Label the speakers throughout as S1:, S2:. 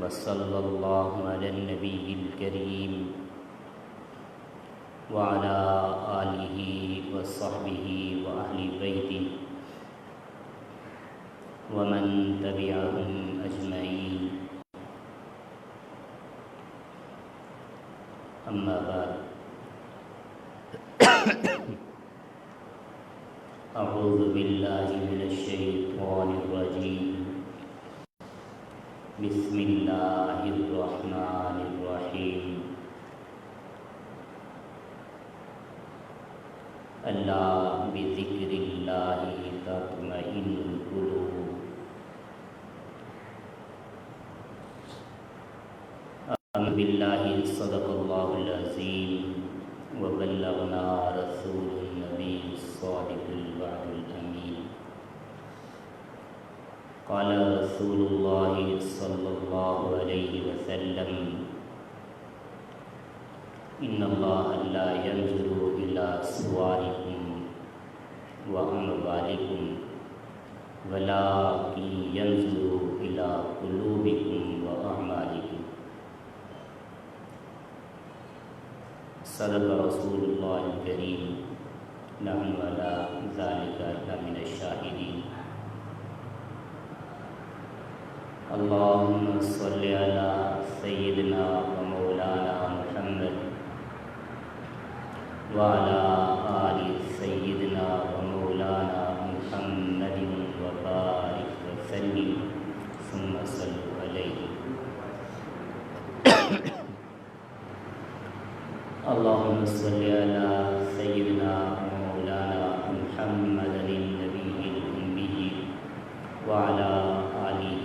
S1: وصلی اللہ علی النبی الکریم وعلی آلہ وصحبہ وأہل بیتہ ومن تبعہم اجمعین، اما بعد۔ اعوذ باللہ من الشیطان الرجیم، بسم اللہ الرحمن الرحیم۔ الا بذکر اللہ تطمئن القلوب۔ اعوذ باللہ، صدق اللہ العظیم وبلغنا رسول النبی الصادق الوعد الامین۔ قال رسول اللہ صلی اللہ علیہ وسلم: ان اللہ لا ينظر الى صورکم واموالکم ولکن ينظر الى قلوبکم واعمالکم۔ صدق رسول اللہ الکریم، نحن علی ذلک لمن الشاہدین۔ اللہم صلی علی سیدنا و مولانا محمد وعلی آل سیدنا و مولانا محمد وبارک وسلم ثم صلوا علیہ۔ اللہم صلی علی سیدنا و مولانا محمد النبی الأمی وعلی آلہ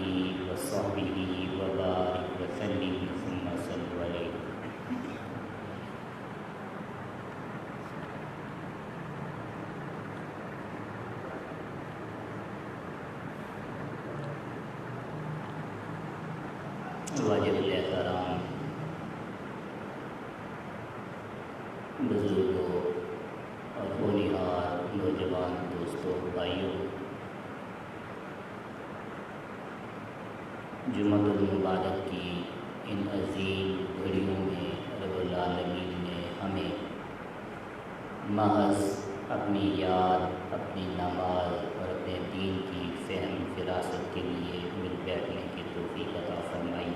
S1: وصحبہ وبارک وسلم ثم صلوا علیہ۔ واجب الاحترام بزرگوں اور ہونہار نوجوان دوستوں، بھائیوں، جمعۃ المبارک کی ان عظیم گھڑیوں میں رب العالمین نے ہمیں محض اپنی یاد، اپنی نماز اور اپنے دین کی فہم فراست کے لیے مل بیٹھنے کی توفیق عطا فرمائی۔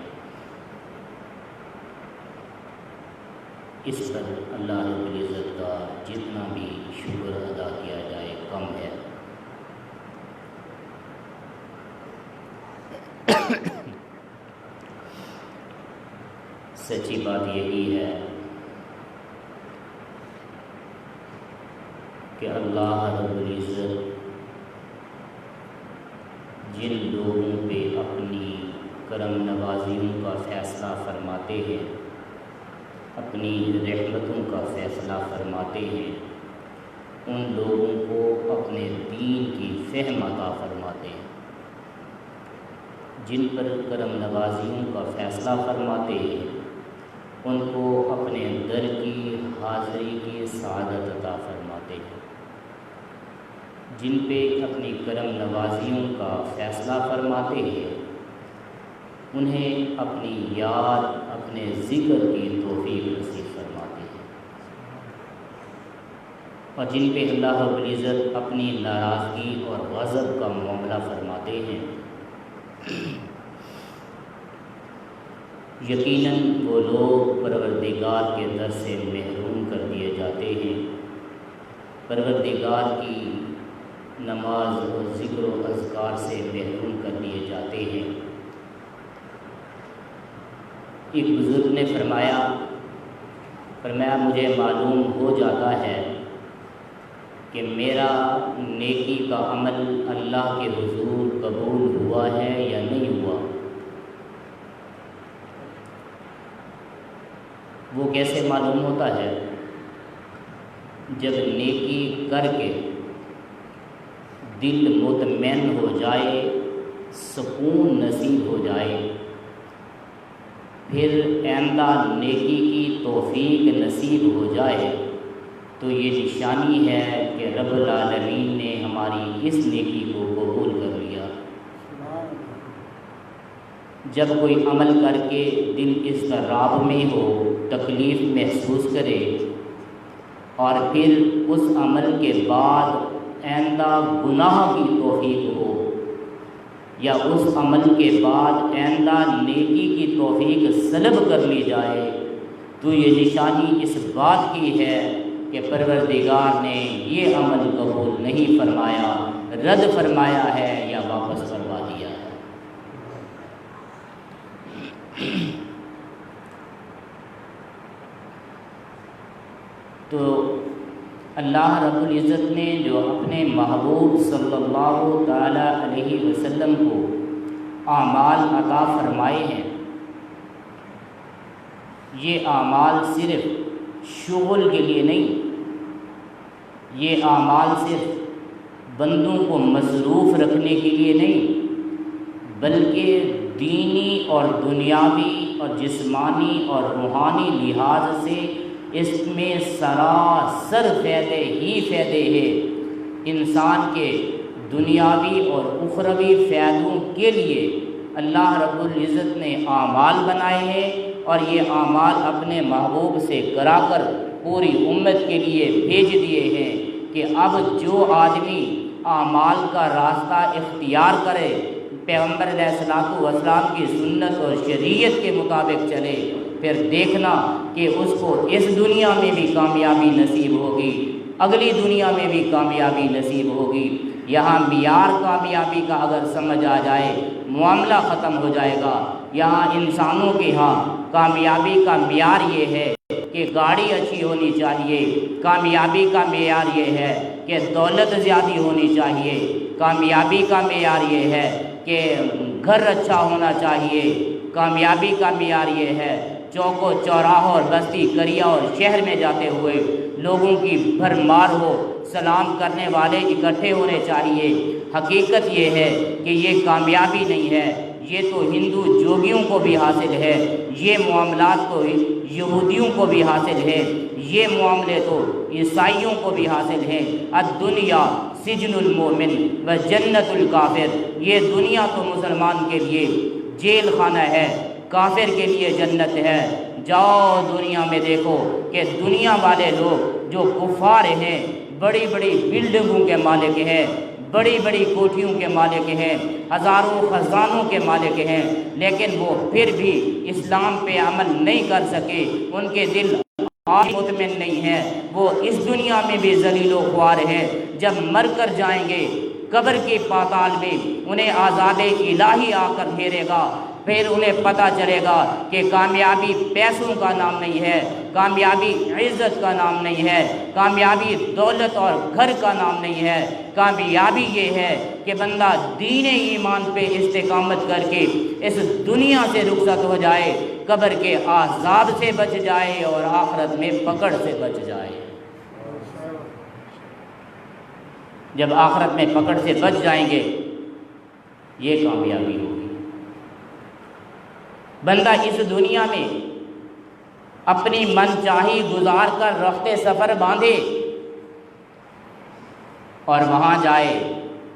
S1: اس پر اللہ رب العزت کا جتنا بھی شکر ادا کیا جائے کم ہے۔ سچی بات یہی ہے کہ اللہ رب العزت جن لوگوں پہ اپنی کرم نوازیوں کا فیصلہ فرماتے ہیں، اپنی رحمتوں کا فیصلہ فرماتے ہیں، ان لوگوں کو اپنے دین کی فہم عطا فرماتے ہیں۔ جن پر کرم نوازیوں کا فیصلہ فرماتے ہیں، ان کو اپنے در کی حاضری کی سعادت عطا فرماتے ہیں۔ جن پہ اپنی کرم نوازیوں کا فیصلہ فرماتے ہیں، انہیں اپنی یاد، اپنے ذکر کی توفیق نصیب فرماتے ہیں۔ اور جن پہ اللہ رب العزت اپنی ناراضگی اور غضب کا معاملہ فرماتے ہیں، یقیناً وہ لوگ پروردگار کے در سے محروم کر دیے جاتے ہیں، پروردگار کی نماز اور ذکر و اذکار سے محروم کر دیے جاتے ہیں۔ ایک بزرگ نے فرمایا مجھے معلوم ہو جاتا ہے کہ میرا نیکی کا عمل اللہ کے حضور قبول ہوا ہے یا نہیں ہوا۔ وہ کیسے معلوم ہوتا ہے؟ جب نیکی کر کے دل مطمئن ہو جائے، سکون نصیب ہو جائے، پھر آئندہ نیکی کی توفیق نصیب ہو جائے تو یہ نشانی ہے کہ رب العالمین نے ہماری اس نیکی کو قبول کر لیا۔ جب کوئی عمل کر کے دل اضطراب میں ہو، تکلیف محسوس کرے، اور پھر اس عمل کے بعد آئندہ گناہ کی توفیق ہو، یا اس عمل کے بعد آئندہ نیکی کی توفیق سلب کر لی جائے، تو یہ نشانی اس بات کی ہے کہ پروردگار نے یہ عمل قبول نہیں فرمایا، رد فرمایا ہے یا واپس کروا دیا ہے۔ تو اللہ رب العزت نے جو اپنے محبوب صلی اللہ تعالی علیہ وسلم کو اعمال عطا فرمائے ہیں، یہ اعمال صرف شغل کے لیے نہیں، یہ اعمال صرف بندوں کو مصروف رکھنے کے لیے نہیں، بلکہ دینی اور دنیاوی اور جسمانی اور روحانی لحاظ سے اس میں سراسر فائدے ہی فائدے ہیں۔ انسان کے دنیاوی اور اخروی فائدوں کے لیے اللہ رب العزت نے اعمال بنائے ہیں، اور یہ اعمال اپنے محبوب سے کرا کر پوری امت کے لیے بھیج دیے ہیں کہ اب جو آدمی اعمال کا راستہ اختیار کرے، پیغمبر علیہ الصلوۃ والسلام کی سنت اور شریعت کے مطابق چلے، پھر دیکھنا کہ اس کو اس دنیا میں بھی کامیابی نصیب ہوگی، اگلی دنیا میں بھی کامیابی نصیب ہوگی۔ یہاں معیار کامیابی کا اگر سمجھ آ جائے، معاملہ ختم ہو جائے گا۔ یہاں انسانوں کے ہاں کامیابی کا معیار یہ ہے کہ گاڑی اچھی ہونی چاہیے، کامیابی کا معیار یہ ہے کہ دولت زیادہ ہونی چاہیے، کامیابی کا معیار یہ ہے کہ گھر اچھا ہونا چاہیے، کامیابی کا معیار یہ ہے چوک و چوراہوں اور بستی کریا اور شہر میں جاتے ہوئے لوگوں کی بھرمار ہو، سلام کرنے والے اکٹھے ہونے چاہیے۔ حقیقت یہ ہے کہ یہ کامیابی نہیں ہے، یہ تو ہندو جوگیوں کو بھی حاصل ہے، یہ معاملات تو یہودیوں کو بھی حاصل ہے، یہ معاملے تو عیسائیوں کو بھی حاصل ہیں۔ الدنیا سجن المومن و جنت الکافر، یہ دنیا تو مسلمان کے لیے جیل خانہ ہے، کافر کے لیے جنت ہے۔ جاؤ دنیا میں دیکھو کہ دنیا والے لوگ جو کفار ہیں، بڑی بڑی بلڈنگوں کے مالک ہیں، بڑی بڑی کوٹھیوں کے مالک ہیں، ہزاروں خزانوں کے مالک ہیں، لیکن وہ پھر بھی اسلام پہ عمل نہیں کر سکے، ان کے دل مطمئن نہیں ہے، وہ اس دنیا میں بھی ذلیل و خوار ہیں۔ جب مر کر جائیں گے قبر کے پاتال میں، انہیں عذاب الہی آ کر گھیرے گا، پھر انہیں پتہ چلے گا کہ کامیابی پیسوں کا نام نہیں ہے، کامیابی عزت کا نام نہیں ہے، کامیابی دولت اور گھر کا نام نہیں ہے۔ کامیابی یہ ہے کہ بندہ دین ایمان پہ استقامت کر کے اس دنیا سے رخصت ہو جائے، قبر کے عذاب سے بچ جائے اور آخرت میں پکڑ سے بچ جائے۔ جب آخرت میں پکڑ سے بچ جائیں گے، یہ کامیابی ہوگی۔ بندہ اس دنیا میں اپنی من چاہی گزار کر رخت سفر باندھے اور وہاں جائے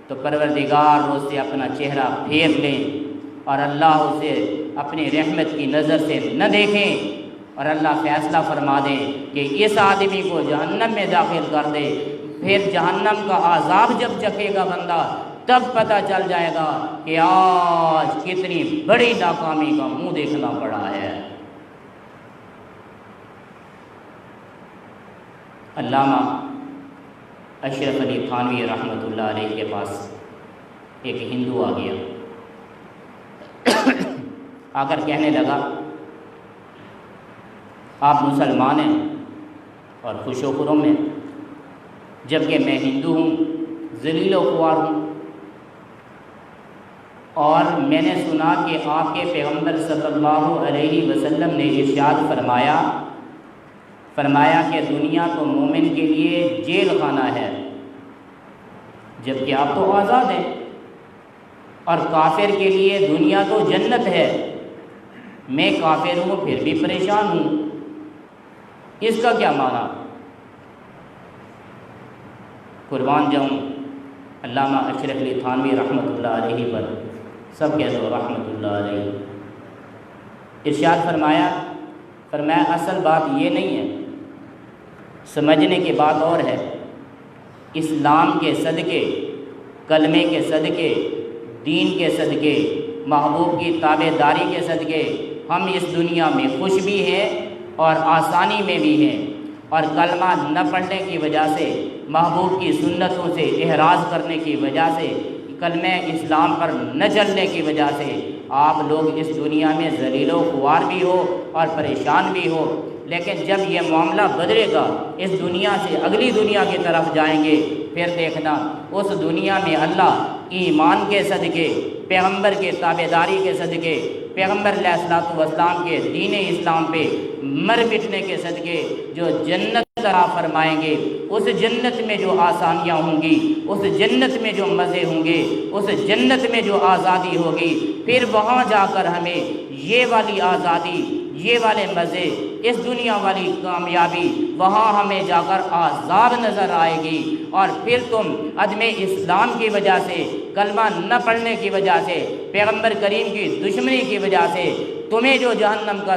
S1: تو پروردگار اس سے اپنا چہرہ پھیر لیں اور اللہ اسے اپنی رحمت کی نظر سے نہ دیکھیں، اور اللہ فیصلہ فرما دیں کہ اس آدمی کو جہنم میں داخل کر دے۔ پھر جہنم کا عذاب جب چکھے گا بندہ، تب پتہ چل جائے گا کہ آج کتنی بڑی ناکامی کا منہ دیکھنا پڑا ہے۔ علامہ اشرف علی تھانوی رحمۃ اللہ علیہ کے پاس ایک ہندو آ گیا، آ کر کہنے لگا آپ مسلمان ہیں اور خوش و خرم ہیں، جبکہ میں ہندو ہوں، ذلیل و خوار ہوں، اور میں نے سنا کہ آپ کے پیغمبر صلی اللہ علیہ وسلم نے ارشاد فرمایا کہ دنیا تو مومن کے لیے جیل خانہ ہے، جبکہ آپ تو آزاد ہیں، اور کافر کے لیے دنیا تو جنت ہے۔ میں کافر ہوں پھر بھی پریشان ہوں، اس کا کیا معنی؟ قربان جاؤں علامہ اشرف علی تھانوی رحمۃ اللہ علیہ پر، سب کہہ دو رحمۃ اللہ علیہ۔ ارشاد فرمایا اصل بات یہ نہیں ہے، سمجھنے کی بات اور ہے۔ اسلام کے صدقے، کلمے کے صدقے، دین کے صدقے، محبوب کی تابع داری کے صدقے ہم اس دنیا میں خوش بھی ہیں اور آسانی میں بھی ہیں، اور کلمہ نہ پڑھنے کی وجہ سے، محبوب کی سنتوں سے احراز کرنے کی وجہ سے، کلمہ اسلام پر نہ چلنے کی وجہ سے آپ لوگ اس دنیا میں ذلیل و خوار بھی ہو اور پریشان بھی ہو۔ لیکن جب یہ معاملہ بدلے گا، اس دنیا سے اگلی دنیا کی طرف جائیں گے، پھر دیکھنا اس دنیا میں اللہ ایمان کے صدقے، پیغمبر کے تابع داری کے صدقے، پیغمبر علیہ الصلوۃ والسلام کے دین اسلام پہ مر مٹنے کے صدقے جو جنت عطا فرمائیں گے، اس جنت میں جو آسانیاں ہوں گی، اس جنت میں جو مزے ہوں گے، اس جنت میں جو آزادی ہوگی، پھر وہاں جا کر ہمیں یہ والی آزادی، یہ والے مزے، اس دنیا والی کامیابی، وہاں ہمیں جا کر عذاب نظر آئے گی۔ اور پھر تم عدم اسلام کی وجہ سے، کلمہ نہ پڑھنے کی وجہ سے، پیغمبر کریم کی دشمنی کی وجہ سے تمہیں جو جہنم کا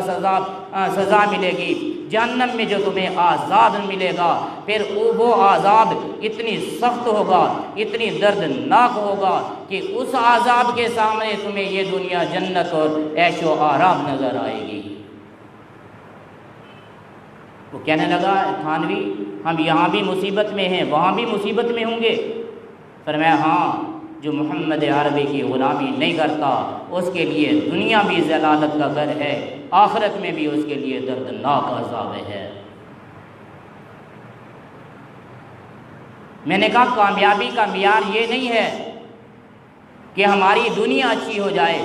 S1: سزا ملے گی، جہنم میں جو تمہیں عذاب ملے گا، پھر وہ عذاب اتنی سخت ہوگا، اتنی دردناک ہوگا کہ اس عذاب کے سامنے تمہیں یہ دنیا جنت اور عیش و آرام نظر آئے گی۔ وہ کہنے لگا تھانوی ہم یہاں بھی مصیبت میں ہیں، وہاں بھی مصیبت میں ہوں گے؟ فرمایا ہاں، جو محمد عربی کی غلامی نہیں کرتا اس کے لیے دنیا بھی ضلالت کا گھر ہے، آخرت میں بھی اس کے لیے دردناک عذاب ہے۔ میں نے کہا کامیابی کا معیار یہ نہیں ہے کہ ہماری دنیا اچھی ہو جائے،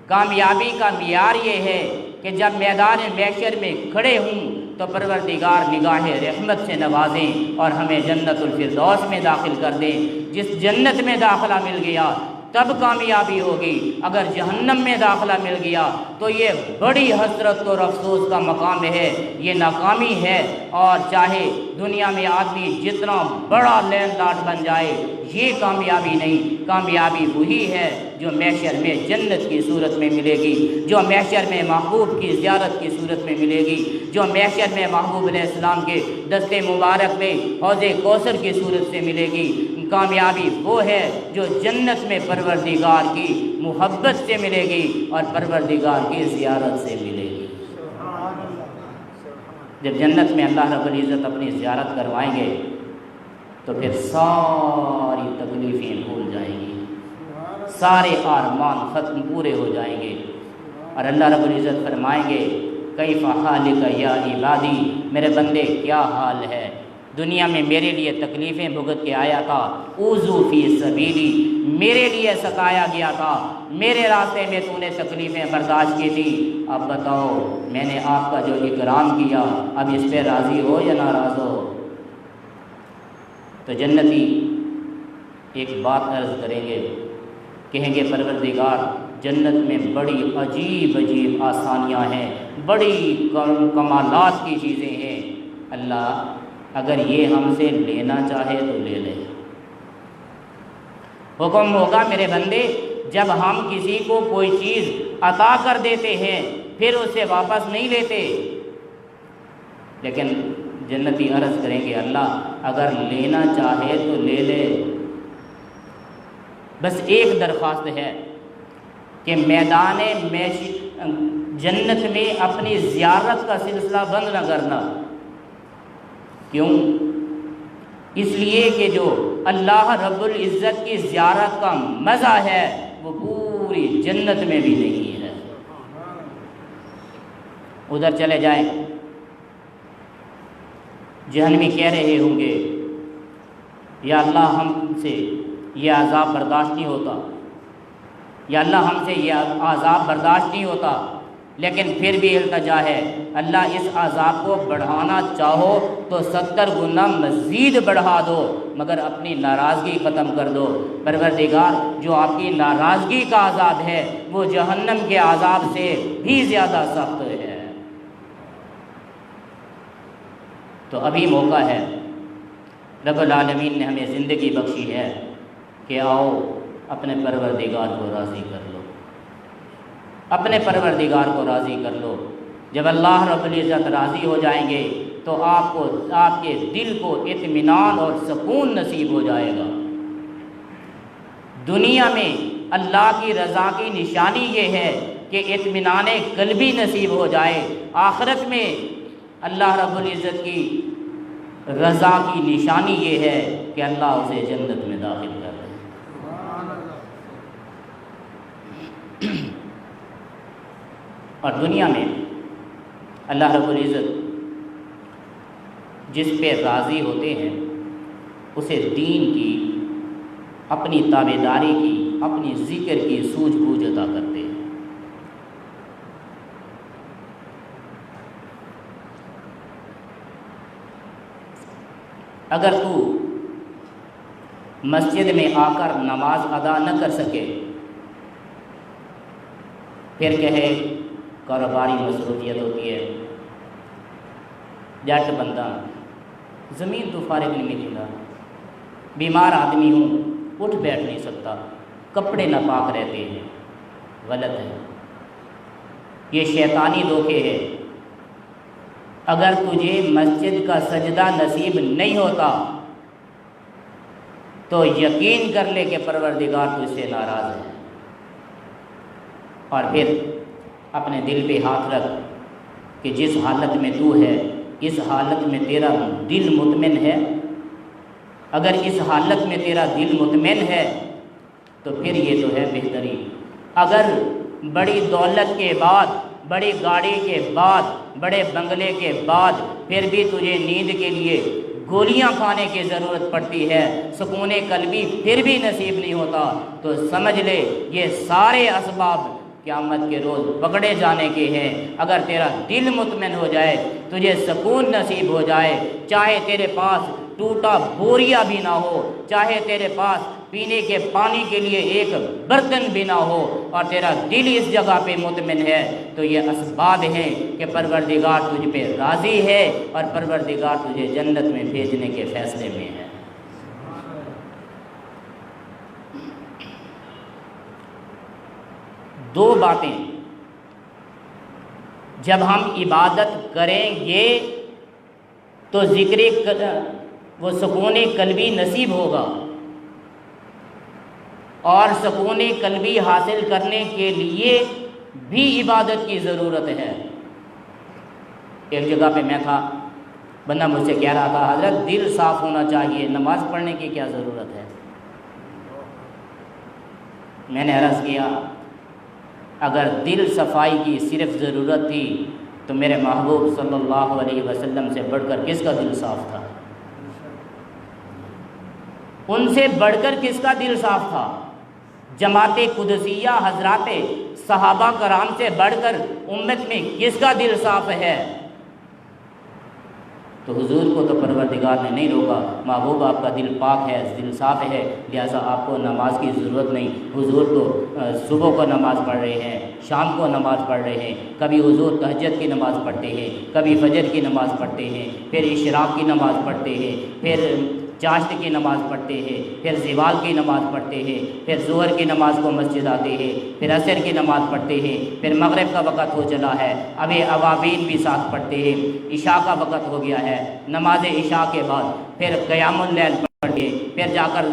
S1: کامیابی کا معیار یہ ہے کہ جب میدان محشر میں کھڑے ہوں تو پروردگار نگاہ رحمت سے نوازیں اور ہمیں جنت الفردوس میں داخل کر دیں۔ جس جنت میں داخلہ مل گیا تب کامیابی ہوگی، اگر جہنم میں داخلہ مل گیا تو یہ بڑی حسرت اور افسوس کا مقام ہے، یہ ناکامی ہے۔ اور چاہے دنیا میں آدمی جتنا بڑا لینڈ لاٹ بن جائے، یہ کامیابی نہیں، کامیابی وہی ہے جو محشر میں جنت کی صورت میں ملے گی، جو محشر میں محبوب کی زیارت کی صورت میں ملے گی، جو محشر میں محبوب علیہ السلام کے دست مبارک میں حوض کوثر کی صورت سے ملے گی۔ کامیابی وہ ہے جو جنت میں پروردگار کی محبت سے ملے گی اور پروردگار کی زیارت سے ملے گی۔ جب جنت میں اللہ رب العزت اپنی زیارت کروائیں گے تو پھر ساری تکلیفیں بھول جائیں گی، سارے ارمان ختم پورے ہو جائیں گے، اور اللہ رب العزت فرمائیں گے کیف حالک یا عبادی، میرے بندے کیا حال ہے؟ دنیا میں میرے لیے تکلیفیں بھگت کے آیا تھا، اوذو فی سبیلی، میرے لیے ستایا گیا تھا، میرے راستے میں تو نے تکلیفیں برداشت کی تھی، اب بتاؤ میں نے آپ کا جو اکرام کیا اب اس پہ راضی ہو یا ناراض ہو؟ تو جنتی ایک بات عرض کریں گے، کہیں گے پروردگار جنت میں بڑی عجیب عجیب آسانیاں ہیں، بڑی کمالات کی چیزیں ہیں، اللہ اگر یہ ہم سے لینا چاہے تو لے لے۔ حکم ہوگا میرے بندے جب ہم کسی کو کوئی چیز عطا کر دیتے ہیں پھر اسے واپس نہیں لیتے، لیکن جنتی عرض کریں گے اللہ اگر لینا چاہے تو لے لے، بس ایک درخواست ہے کہ میدان جنت میں اپنی زیارت کا سلسلہ بند نہ کرنا۔ کیوں؟ اس لیے کہ جو اللہ رب العزت کی زیارت کا مزہ ہے وہ پوری جنت میں بھی نہیں ہے۔ ادھر چلے جائیں، جہنمی کہہ رہے ہوں گے یا اللہ ہم سے یہ عذاب برداشت نہیں ہوتا، یا اللہ ہم سے یہ عذاب برداشت نہیں ہوتا، لیکن پھر بھی التجا ہے اللہ اس عذاب کو بڑھانا چاہو تو 70 گنا مزید بڑھا دو، مگر اپنی ناراضگی ختم کر دو۔ پروردگار جو آپ کی ناراضگی کا عذاب ہے وہ جہنم کے عذاب سے بھی زیادہ سخت ہے۔ تو ابھی موقع ہے، رب العالمین نے ہمیں زندگی بخشی ہے کہ آؤ اپنے پروردگار کو راضی کر لو، اپنے پروردگار کو راضی کر لو۔ جب اللہ رب العزت راضی ہو جائیں گے تو آپ کے دل کو اطمینان اور سکون نصیب ہو جائے گا۔ دنیا میں اللہ کی رضا کی نشانی یہ ہے کہ اطمینان قلبی نصیب ہو جائے، آخرت میں اللہ رب العزت کی رضا کی نشانی یہ ہے کہ اللہ اسے جنت میں داخل کر دے۔ اور دنیا میں اللہ رب العزت جس پہ راضی ہوتے ہیں اسے دین کی، اپنی تابعداری کی، اپنی ذکر کی سوجھ بوجھ عطا کرتے ہیں۔ اگر تو مسجد میں آ کر نماز ادا نہ کر سکے، پھر کہے کاروباری مصروفیت ہوتی ہے، جٹ بندہ، زمین تو فارغ نہیں ملے، بیمار آدمی ہوں، اٹھ بیٹھ نہیں سکتا، کپڑے ناپاک رہتے ہیں، غلط ہے، یہ شیطانی دھوکے ہے۔ اگر تجھے مسجد کا سجدہ نصیب نہیں ہوتا تو یقین کر لے کہ پروردگار تجھ سے ناراض ہے، اور پھر اپنے دل پہ ہاتھ رکھ کہ جس حالت میں تو ہے اس حالت میں تیرا دل مطمئن ہے؟ اگر اس حالت میں تیرا دل مطمئن ہے تو پھر یہ تو ہے بہتری۔ اگر بڑی دولت کے بعد، بڑی گاڑی کے بعد، بڑے بنگلے کے بعد پھر بھی تجھے نیند کے لیے گولیاں کھانے کی ضرورت پڑتی ہے، سکون قلبی پھر بھی نصیب نہیں ہوتا، تو سمجھ لے یہ سارے اسباب قیامت کے روز پکڑے جانے کے ہیں۔ اگر تیرا دل مطمئن ہو جائے، تجھے سکون نصیب ہو جائے، چاہے تیرے پاس ٹوٹا بوریا بھی نہ ہو، چاہے تیرے پاس پینے کے پانی کے لیے ایک برتن بھی نہ ہو، اور تیرا دل اس جگہ پہ مطمئن ہے، تو یہ اسباب ہیں کہ پروردگار تجھ پہ راضی ہے اور پروردگار تجھے جنت میں بھیجنے کے فیصلے میں ہے۔ دو باتیں جب ہم عبادت کریں گے تو وہ سکون قلبی نصیب ہوگا، اور سکون قلبی حاصل کرنے کے لیے بھی عبادت کی ضرورت ہے۔ ایک جگہ پہ میں تھا، بندہ مجھ سے کہہ رہا تھا حضرت دل صاف ہونا چاہیے، نماز پڑھنے کی کیا ضرورت ہے؟ میں نے عرض کیا اگر دل صفائی کی صرف ضرورت تھی تو میرے محبوب صلی اللہ علیہ وسلم سے بڑھ کر کس کا دل صاف تھا؟ ان سے بڑھ کر کس کا دل صاف تھا؟ جماعت قدسیہ حضرات صحابہ کرام سے بڑھ کر امت میں کس کا دل صاف ہے؟ تو حضور کو تو پروردگار نے نہیں روکا، محبوب آپ کا دل پاک ہے، دل صاف ہے، لہٰذا آپ کو نماز کی ضرورت نہیں۔ حضور تو صبح کو نماز پڑھ رہے ہیں، شام کو نماز پڑھ رہے ہیں، کبھی حضور تہجد کی نماز پڑھتے ہیں، کبھی فجر کی نماز پڑھتے ہیں، پھر اشراق کی نماز پڑھتے ہیں، پھر چاشت کی نماز پڑھتے ہیں، پھر زوال کی نماز پڑھتے ہیں، پھر ظہر کی نماز کو مسجد آتے ہیں، پھر عصر کی نماز پڑھتے ہیں، پھر مغرب کا وقت ہو چلا ہے، اب اوابین بھی ساتھ پڑھتے ہیں، عشاء کا وقت ہو گیا ہے، نماز عشاء کے بعد پھر قیام اللیل پڑھتے ہیں، پھر جا کر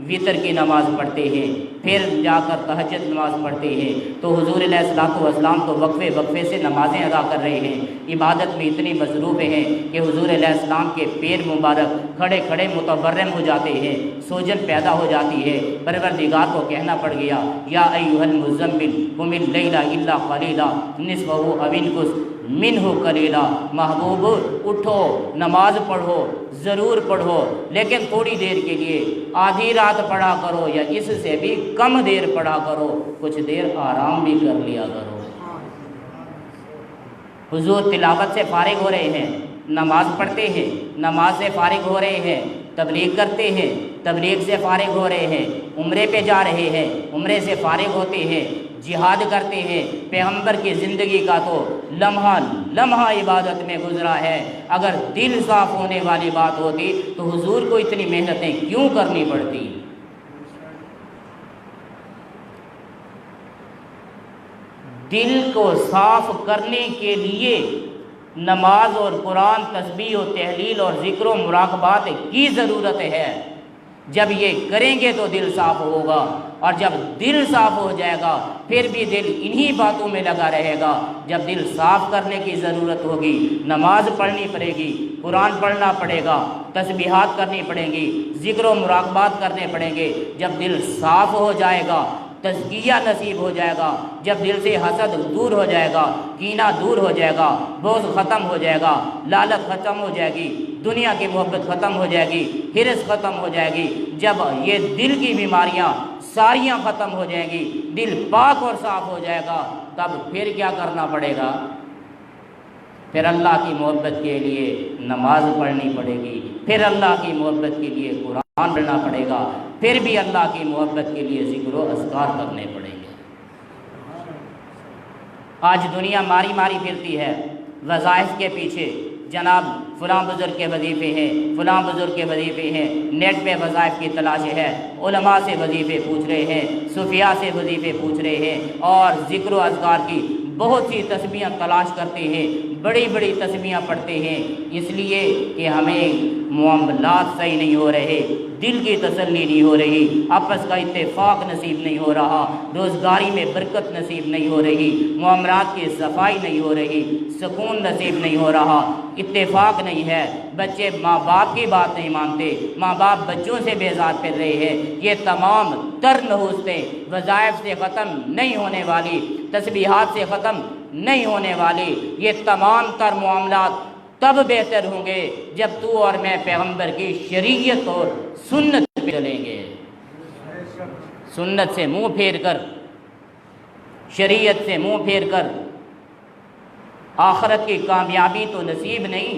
S1: وطر کی نماز پڑھتے ہیں، پھر جا کر تہجد نماز پڑھتے ہیں۔ تو حضور علیہ الصلوۃ والسلام تو وقفے وقفے سے نمازیں ادا کر رہے ہیں، عبادت میں اتنی مصروف ہیں کہ حضور علیہ السلام کے پیر مبارک کھڑے کھڑے متورم ہو جاتے ہیں، سوجن پیدا ہو جاتی ہے۔ پروردگار کو کہنا پڑ گیا یا ایھا المزمل قم اللیل الا قلیلا نصفہ او انقص منہ قلیلا، محبوب اٹھو نماز پڑھو، ضرور پڑھو، لیکن تھوڑی دیر کے لیے، آدھی رات پڑھا کرو یا اس سے بھی کم دیر پڑھا کرو، کچھ دیر آرام بھی کر لیا کرو۔ حضور تلاوت سے فارغ ہو رہے ہیں، نماز پڑھتے ہیں، نماز سے فارغ ہو رہے ہیں، تبلیغ کرتے ہیں، تبلیغ سے فارغ ہو رہے ہیں، عمرے پہ جا رہے ہیں، عمرے سے فارغ ہوتے ہیں، جہاد کرتے ہیں۔ پیغمبر کی زندگی کا تو لمحہ لمحہ عبادت میں گزرا ہے۔ اگر دل صاف ہونے والی بات ہوتی تو حضور کو اتنی محنتیں کیوں کرنی پڑتی؟ دل کو صاف کرنے کے لیے نماز اور قرآن، تسبیح و تحلیل اور ذکر و مراقبات کی ضرورت ہے۔ جب یہ کریں گے تو دل صاف ہوگا، اور جب دل صاف ہو جائے گا پھر بھی دل انہی باتوں میں لگا رہے گا۔ جب دل صاف کرنے کی ضرورت ہوگی، نماز پڑھنی پڑے گی، قرآن پڑھنا پڑے گا، تسبیحات کرنی پڑیں گی، ذکر و مراقبات کرنے پڑیں گے۔ جب دل صاف ہو جائے گا، تزکیہ نصیب ہو جائے گا، جب دل سے حسد دور ہو جائے گا، کینہ دور ہو جائے گا، بغض ختم ہو جائے گا، لالچ ختم ہو جائے گی، دنیا کی محبت ختم ہو جائے گی، حرص ختم ہو جائے گی۔ جب یہ دل کی بیماریاں ساریاں ختم ہو جائیں گی، دل پاک اور صاف ہو جائے گا، تب پھر کیا کرنا پڑے گا؟ پھر اللہ کی محبت کے لیے نماز پڑھنی پڑے گی، پھر اللہ کی محبت کے لیے قرآن پڑھنا پڑے گا، پھر بھی اللہ کی محبت کے لیے ذکر و اذکار کرنے پڑیں گے۔ آج دنیا ماری ماری پھرتی ہے وظائف کے پیچھے، جناب فلاں بزرگ کے وظیفے ہیں، فلاں بزرگ کے وظیفے ہیں، نیٹ پہ وظائف کی تلاش ہے، علماء سے وظیفے پوچھ رہے ہیں، صوفیاء سے وظیفے پوچھ رہے ہیں، اور ذکر و اذکار کی بہت سی تسبیحاں تلاش کرتے ہیں، بڑی بڑی تسبیحاں پڑھتے ہیں، اس لیے کہ ہمیں معاملات صحیح نہیں ہو رہے، دل کی تسلی نہیں ہو رہی، آپس کا اتفاق نصیب نہیں ہو رہا، روزگاری میں برکت نصیب نہیں ہو رہی، معاملات کی صفائی نہیں ہو رہی، سکون نصیب نہیں ہو رہا، اتفاق نہیں ہے، بچے ماں باپ کی بات نہیں مانتے، ماں باپ بچوں سے بیزار پھر رہے ہیں۔ یہ تمام تر نحوستیں وظائف سے ختم نہیں ہونے والی، تسبیحات سے ختم نہیں ہونے والی، یہ تمام تر معاملات تب بہتر ہوں گے جب تو اور میں پیغمبر کی شریعت اور سنت پہ چلیں گے۔ سنت سے منہ پھیر کر، شریعت سے منہ پھیر کر آخرت کی کامیابی تو نصیب نہیں،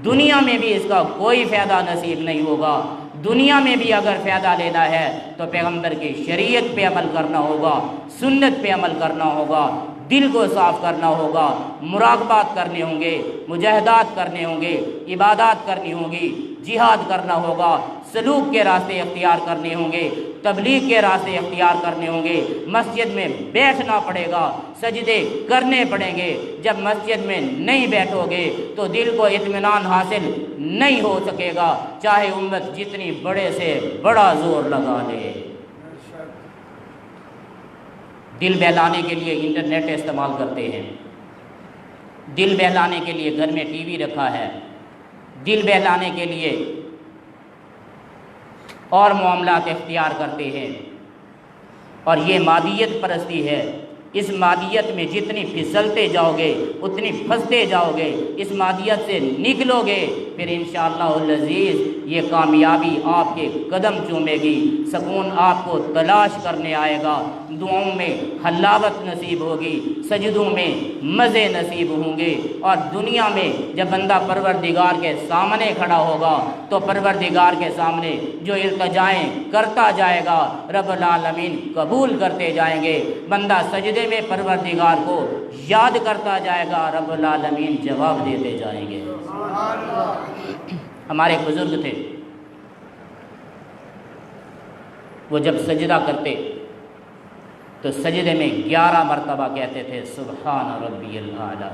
S1: دنیا میں بھی اس کا کوئی فائدہ نصیب نہیں ہوگا۔ دنیا میں بھی اگر فائدہ لینا ہے تو پیغمبر کی شریعت پہ عمل کرنا ہوگا، سنت پہ عمل کرنا ہوگا، دل کو صاف کرنا ہوگا، مراقبات کرنے ہوں گے، مجاہدات کرنے ہوں گے، عبادات کرنی ہوں گی، جہاد کرنا ہوگا، سلوک کے راستے اختیار کرنے ہوں گے، تبلیغ کے راستے اختیار کرنے ہوں گے، مسجد میں بیٹھنا پڑے گا، سجدے کرنے پڑیں گے۔ جب مسجد میں نہیں بیٹھو گے تو دل کو اطمینان حاصل نہیں ہو سکے گا، چاہے امت جتنی بڑے سے بڑا زور لگا لے۔ دل بہلانے کے لیے انٹرنیٹ استعمال کرتے ہیں، دل بہلانے کے لیے گھر میں ٹی وی رکھا ہے، دل بہلانے کے لیے اور معاملات اختیار کرتے ہیں، اور یہ مادیت پرستی ہے۔ اس مادیت میں جتنی پھسلتے جاؤ گے اتنی پھنستے جاؤ گے، اس مادیت سے نکلو گے پھر انشاءاللہ العزیز یہ کامیابی آپ کے قدم چومے گی، سکون آپ کو تلاش کرنے آئے گا، دعاؤں میں حلاوت نصیب ہوگی، سجدوں میں مزے نصیب ہوں گے، اور دنیا میں جب بندہ پروردگار کے سامنے کھڑا ہوگا تو پروردگار کے سامنے جو التجائیں کرتا جائے گا رب العالمین قبول کرتے جائیں گے، بندہ سجدے میں پروردگار کو یاد کرتا جائے گا، رب العالمین جواب دیتے جائیں گے۔ ہمارے بزرگ تھے، وہ جب سجدہ کرتے تو سجدے میں 11 مرتبہ کہتے تھے سبحان ربی الاعلیٰ۔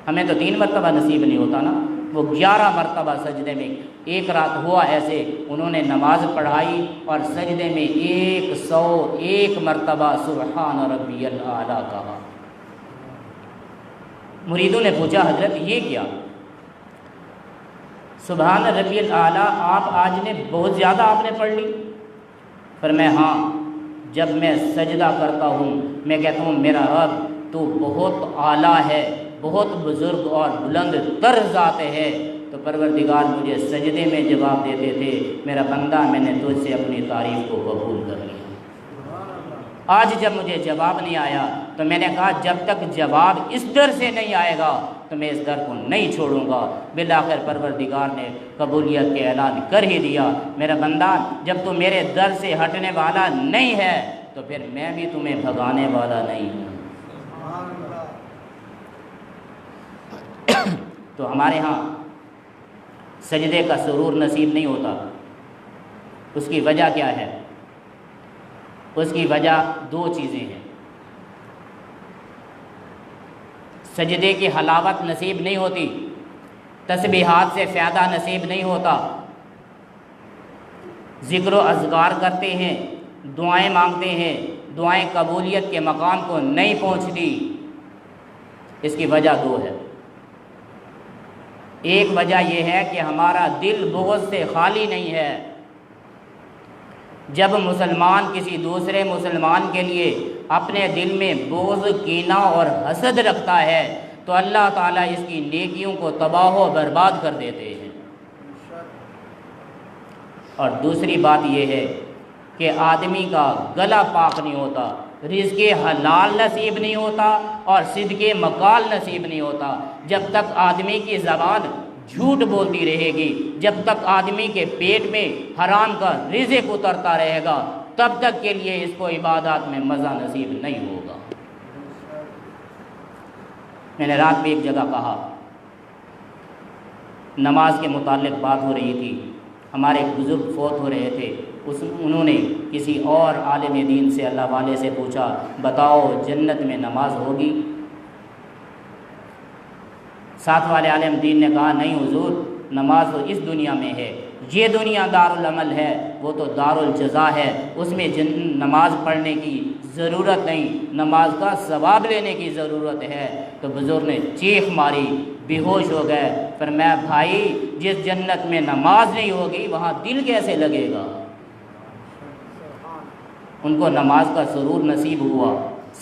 S1: ہمیں تو 3 مرتبہ نصیب نہیں ہوتا نا، وہ 11 مرتبہ سجدے میں۔ ایک رات ہوا ایسے، انہوں نے نماز پڑھائی اور سجدے میں 101 مرتبہ سبحان ربی الاعلیٰ کہا۔ مریدوں نے پوچھا حضرت یہ کیا؟ سبحان ربی الاعلیٰ آپ آج نے بہت زیادہ آپ نے پڑھ لی؟ فرمایا ہاں، جب میں سجدہ کرتا ہوں میں کہتا ہوں میرا رب تو بہت اعلیٰ ہے، بہت بزرگ اور بلند تر ذات ہے، تو پروردگار مجھے سجدے میں جواب دیتے تھے میرا بندہ میں نے تجھ سے اپنی تعریف کو قبول کر لیا۔ آج جب مجھے جواب نہیں آیا تو میں نے کہا جب تک جواب اس در سے نہیں آئے گا تو میں اس در کو نہیں چھوڑوں گا۔ بالآخر پروردگار نے قبولیت کے اعلان کر ہی دیا، میرا بندہ جب تو میرے در سے ہٹنے والا نہیں ہے تو پھر میں بھی تمہیں بھگانے والا نہیں ہوں۔ تو ہمارے ہاں سجدے کا سرور نصیب نہیں ہوتا، اس کی وجہ کیا ہے؟ اس کی وجہ 2 چیزیں ہیں۔ سجدے کی حلاوت نصیب نہیں ہوتی، تسبیحات سے فائدہ نصیب نہیں ہوتا، ذکر و اذکار کرتے ہیں، دعائیں مانگتے ہیں، دعائیں قبولیت کے مقام کو نہیں پہنچتی۔ اس کی وجہ دو ہے۔ ایک وجہ یہ ہے کہ ہمارا دل بغض سے خالی نہیں ہے۔ جب مسلمان کسی دوسرے مسلمان کے لیے اپنے دل میں بغض، کینہ اور حسد رکھتا ہے تو اللہ تعالیٰ اس کی نیکیوں کو تباہ و برباد کر دیتے ہیں۔ اور دوسری بات یہ ہے کہ آدمی کا گلا پاک نہیں ہوتا، رزق حلال نصیب نہیں ہوتا اور صدق مقال نصیب نہیں ہوتا جب تک آدمی کی زبان جھوٹ بولتی رہے گی، جب تک آدمی کے پیٹ میں حرام کا رزق اترتا رہے گا، تب تک کے لیے اس کو عبادات میں مزہ نصیب نہیں ہوگا۔ میں نے رات میں ایک جگہ کہا، نماز کے متعلق بات ہو رہی تھی، ہمارے ایک بزرگ فوت ہو رہے تھے، انہوں نے کسی اور عالم دین سے، اللہ والے سے پوچھا، بتاؤ جنت میں نماز ہوگی؟ ساتھ والے عالم دین نے کہا، نہیں حضور، نماز تو اس دنیا میں ہے، یہ دنیا دارالعمل ہے، وہ تو دارالجزا ہے، اس میں نماز پڑھنے کی ضرورت نہیں، نماز کا ثواب لینے کی ضرورت ہے۔ تو بزرگ نے چیخ ماری، بے ہوش ہو گئے۔ فرمایا، بھائی جس جنت میں نماز نہیں ہوگی وہاں دل کیسے لگے گا؟ ان کو نماز کا سرور نصیب ہوا،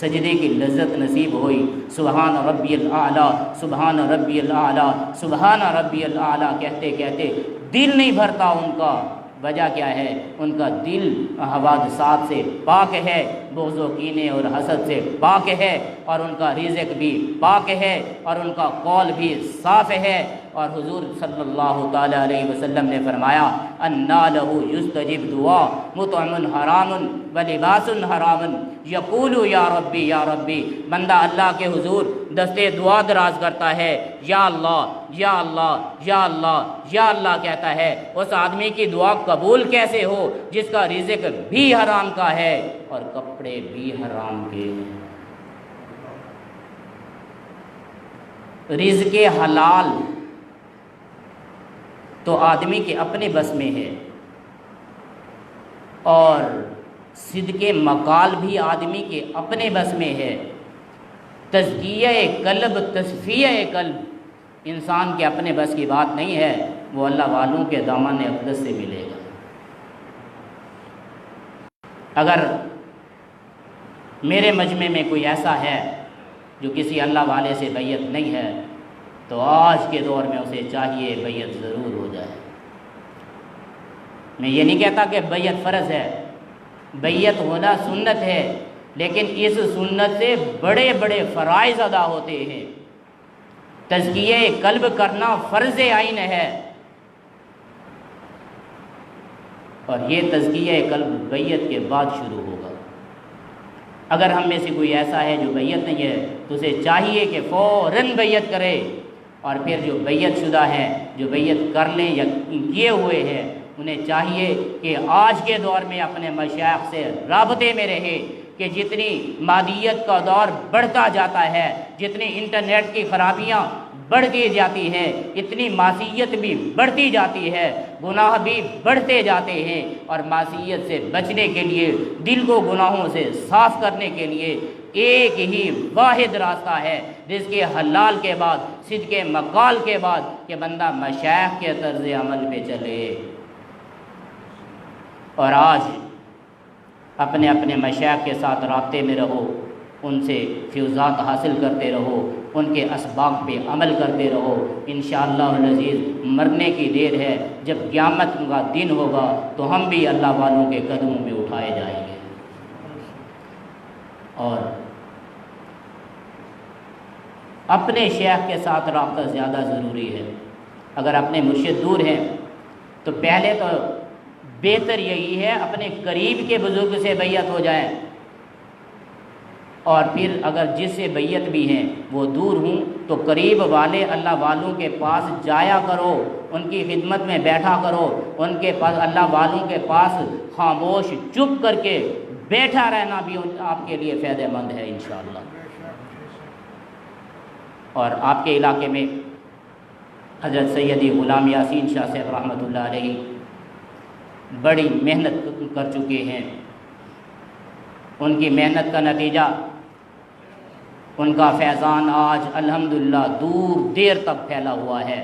S1: سجدے کی لذت نصیب ہوئی، سبحان ربی الاعلیٰ، سبحان ربی الاعلیٰ، سبحان ربی الاعلیٰ کہتے کہتے دل نہیں بھرتا ان کا۔ وجہ کیا ہے؟ ان کا دل حوادثات سے پاک ہے، بغض و کینے اور حسد سے پاک ہے، اور ان کا رزق بھی پاک ہے، اور ان کا قول بھی صاف ہے۔ اور حضور صلی اللہ تعالیٰ علیہ وسلم نے فرمایا، انا لہ یستجب دعا مطعم حرام ولباس حرام یقول یا ربی یا ربی، بندہ اللہ کے حضور دستے دعا دراز کرتا ہے، یا اللہ یا اللہ یا اللہ یا اللہ کہتا ہے۔ اس آدمی کی دعا قبول کیسے ہو جس کا رزق بھی حرام کا ہے اور کپڑے بھی حرام کے ہیں؟ رزق حلال تو آدمی کے اپنے بس میں ہے، اور صدق مقال بھی آدمی کے اپنے بس میں ہے۔ تزکیہ قلب، تصفیہ قلب انسان کے اپنے بس کی بات نہیں ہے، وہ اللہ والوں کے دامن اقدس سے ملے گا۔ اگر میرے مجمع میں کوئی ایسا ہے جو کسی اللہ والے سے بیعت نہیں ہے تو آج کے دور میں اسے چاہیے بیعت ضرور ہو جائے۔ میں یہ نہیں کہتا کہ بیعت فرض ہے، بیعت ہونا سنت ہے، لیکن اس سنت سے بڑے بڑے فرائض ادا ہوتے ہیں۔ تزکیہ قلب کرنا فرض عین ہے، اور یہ تزکیہ قلب بیعت کے بعد شروع ہوگا۔ اگر ہم میں سے کوئی ایسا ہے جو بیعت نہیں ہے تو اسے چاہیے کہ فوراً بیعت کرے، اور پھر جو بیعت شدہ ہیں، جو بیعت کر لیں یا کیے ہوئے ہیں، انہیں چاہیے کہ آج کے دور میں اپنے مشائخ سے رابطے میں رہے، کہ جتنی مادیت کا دور بڑھتا جاتا ہے، جتنی انٹرنیٹ کی خرابیاں بڑھتی جاتی ہیں، اتنی معصیت بھی بڑھتی جاتی ہے، گناہ بھی بڑھتے جاتے ہیں، اور معصیت سے بچنے کے لیے، دل کو گناہوں سے صاف کرنے کے لیے ایک ہی واحد راستہ ہے، رزق حلال کے بعد، صدق مقال کے بعد، کہ بندہ مشائخ کے طرز عمل پہ چلے۔ اور آج اپنے اپنے مشائخ کے ساتھ رابطے میں رہو، ان سے فیوزات حاصل کرتے رہو، ان کے اسباق پہ عمل کرتے رہو۔ انشاءاللہ العزیز مرنے کی دیر ہے، جب قیامت کا دن ہوگا تو ہم بھی اللہ والوں کے قدموں میں اٹھائے جائیں گے۔ اور اپنے شیخ کے ساتھ رابطہ زیادہ ضروری ہے۔ اگر اپنے مرشد دور ہیں تو پہلے تو بہتر یہی ہے اپنے قریب کے بزرگ سے بیعت ہو جائیں، اور پھر اگر جس سے بیعت بھی ہیں وہ دور ہوں تو قریب والے اللہ والوں کے پاس جایا کرو، ان کی خدمت میں بیٹھا کرو، ان کے پاس اللہ والوں کے پاس خاموش چپ کر کے بیٹھا رہنا بھی آپ کے لیے فائدہ مند ہے انشاءاللہ۔ اور آپ کے علاقے میں حضرت سیدی غلام یاسین شاہ صاحب رحمۃ اللہ علیہ بڑی محنت کر چکے ہیں۔ ان کی محنت کا نتیجہ، ان کا فیضان آج الحمدللہ دور دیر تک پھیلا ہوا ہے۔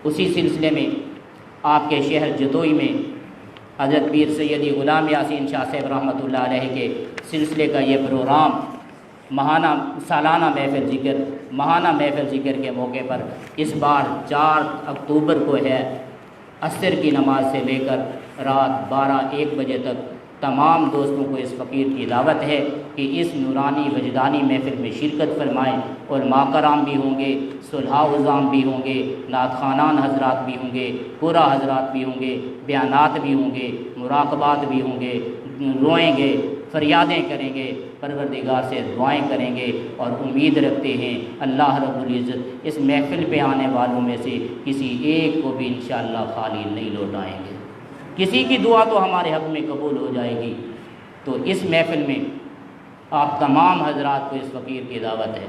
S1: اسی سلسلے میں آپ کے شہر جتوئی میں حضرت پیر سیدی غلام یاسین شاہ صاحب رحمۃ اللہ علیہ کے سلسلے کا یہ پروگرام سالانہ محفل ذکر کے موقع پر اس بار 4 اکتوبر کو ہے۔ عصر کی نماز سے لے کر رات 12-1 بجے تک تمام دوستوں کو اس فقیر کی دعوت ہے کہ اس نورانی وجدانی محفل میں شرکت فرمائیں۔ علماء کرام بھی ہوں گے، صلحاء عظام بھی ہوں گے، نعت خوانان حضرات بھی ہوں گے، قرا حضرات بھی ہوں گے، بیانات بھی ہوں گے، مراقبات بھی ہوں گے، روئیں گے، فریادیں کریں گے، پروردگار سے دعائیں کریں گے، اور امید رکھتے ہیں اللہ رب العزت اس محفل پہ آنے والوں میں سے کسی ایک کو بھی انشاءاللہ خالی نہیں لوٹائیں گے۔ کسی کی دعا تو ہمارے حق میں قبول ہو جائے گی۔ تو اس محفل میں آپ تمام حضرات کو اس فقیر کی دعوت ہے۔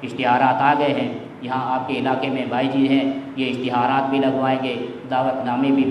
S1: اشتہارات آ گئے ہیں، یہاں آپ کے علاقے میں بھائی جی ہیں، یہ اشتہارات بھی لگوائیں گے، دعوت نامے بھی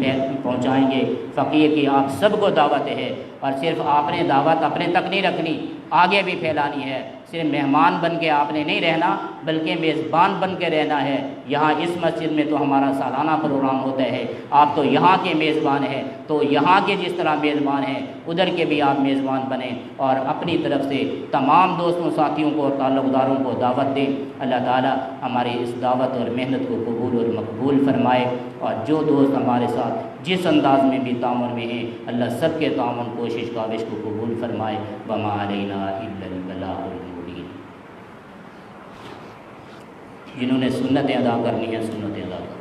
S1: پہنچائیں گے۔ فقیر کی آپ سب کو دعوت ہے، اور صرف آپ نے دعوت اپنے تک نہیں رکھنی، آگے بھی پھیلانی ہے۔ صرف مہمان بن کے آپ نے نہیں رہنا، بلکہ میزبان بن کے رہنا ہے۔ یہاں اس مسجد میں تو ہمارا سالانہ پروگرام ہوتا ہے، آپ تو یہاں کے میزبان ہیں، تو یہاں کے جس طرح میزبان ہیں ادھر کے بھی آپ میزبان بنیں، اور اپنی طرف سے تمام دوستوں ساتھیوں کو اور تعلق داروں کو دعوت دیں۔ اللہ تعالی ہماری اس دعوت اور محنت کو قبول اور مقبول فرمائے، اور جو دوست ہمارے ساتھ جس انداز میں بھی تعاون میں ہیں اللہ سب کے تعاون کوشش کاوش کو قبول فرمائے۔ وما علینا الا البلاغ المبین۔ جنہوں نے سنتیں ادا کرنی ہیں سنتیں ادا کریں۔